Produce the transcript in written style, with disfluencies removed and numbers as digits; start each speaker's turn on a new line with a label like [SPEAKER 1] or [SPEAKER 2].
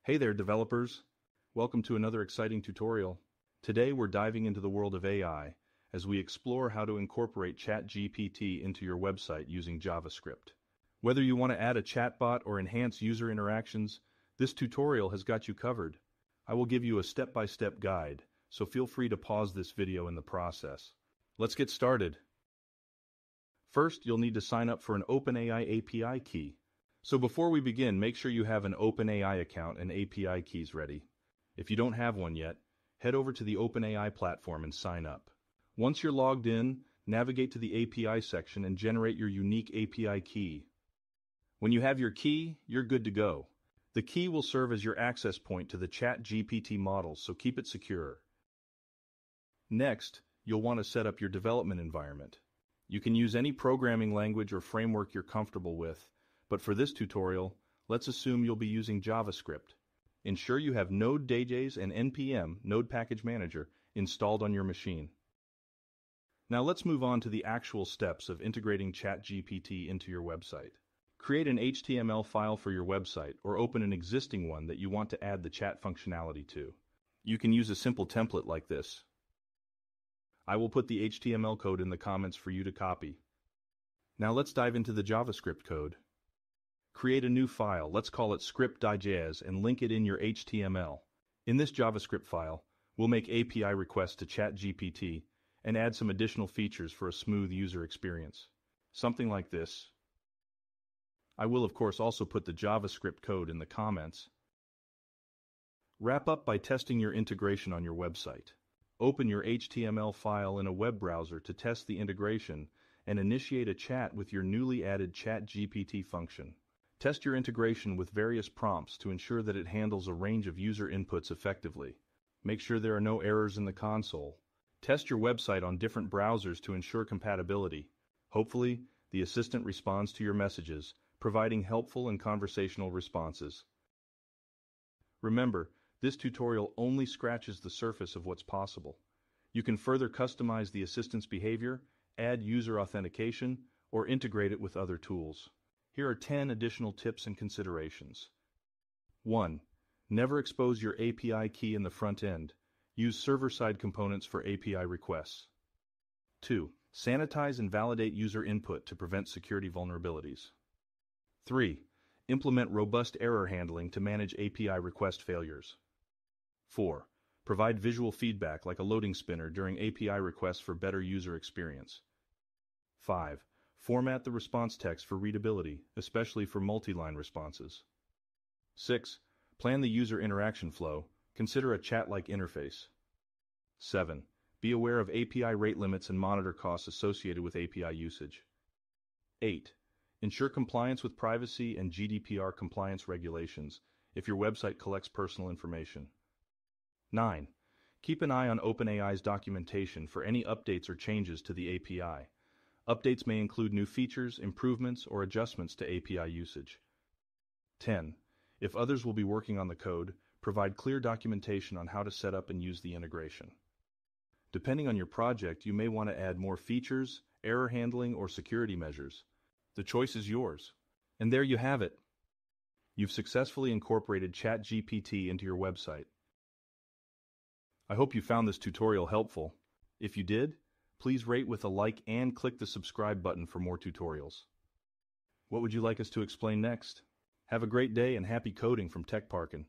[SPEAKER 1] Hey there, developers. Welcome to another exciting tutorial. Today we're diving into the world of AI as we explore how to incorporate ChatGPT into your website using JavaScript. Whether you want to add a chatbot or enhance user interactions, this tutorial has got you covered. I will give you a step-by-step guide, so feel free to pause this video in the process. Let's get started. First, you'll need to sign up for an OpenAI API key. So before we begin, make sure you have an OpenAI account and API keys ready. If you don't have one yet, head over to the OpenAI platform and sign up. Once you're logged in, navigate to the API section and generate your unique API key. When you have your key, you're good to go. The key will serve as your access point to the ChatGPT model, so keep it secure. Next, you'll want to set up your development environment. You can use any programming language or framework you're comfortable with, but for this tutorial, let's assume you'll be using JavaScript. Ensure you have Node.js and NPM, Node Package Manager, installed on your machine. Now let's move on to the actual steps of integrating ChatGPT into your website. Create an HTML file for your website or open an existing one that you want to add the chat functionality to. You can use a simple template like this. I will put the HTML code in the comments for you to copy. Now let's dive into the JavaScript code. Create a new file, let's call it script.js, and link it in your HTML. In this JavaScript file, we'll make API requests to ChatGPT and add some additional features for a smooth user experience. Something like this. I will of course also put the JavaScript code in the comments. Wrap up by testing your integration on your website. Open your HTML file in a web browser to test the integration and initiate a chat with your newly added ChatGPT function. Test your integration with various prompts to ensure that it handles a range of user inputs effectively. Make sure there are no errors in the console. Test your website on different browsers to ensure compatibility. Hopefully, the assistant responds to your messages, providing helpful and conversational responses. Remember, this tutorial only scratches the surface of what's possible. You can further customize the assistant's behavior, add user authentication, or integrate it with other tools. Here are 10 additional tips and considerations. 1. Never expose your API key in the front end. Use server-side components for API requests. 2. Sanitize and validate user input to prevent security vulnerabilities. 3. Implement robust error handling to manage API request failures. 4. Provide visual feedback like a loading spinner during API requests for better user experience. 5. Format the response text for readability, especially for multi-line responses. 6. Plan the user interaction flow. Consider a chat-like interface. 7. Be aware of API rate limits and monitor costs associated with API usage. 8. Ensure compliance with privacy and GDPR compliance regulations if your website collects personal information. 9. Keep an eye on OpenAI's documentation for any updates or changes to the API. Updates may include new features, improvements, or adjustments to API usage. 10. If others will be working on the code, provide clear documentation on how to set up and use the integration. Depending on your project, you may want to add more features, error handling, or security measures. The choice is yours. And there you have it. You've successfully incorporated ChatGPT into your website. I hope you found this tutorial helpful. If you did, please rate with a like and click the subscribe button for more tutorials. What would you like us to explain next? Have a great day and happy coding from Tech Parkin'.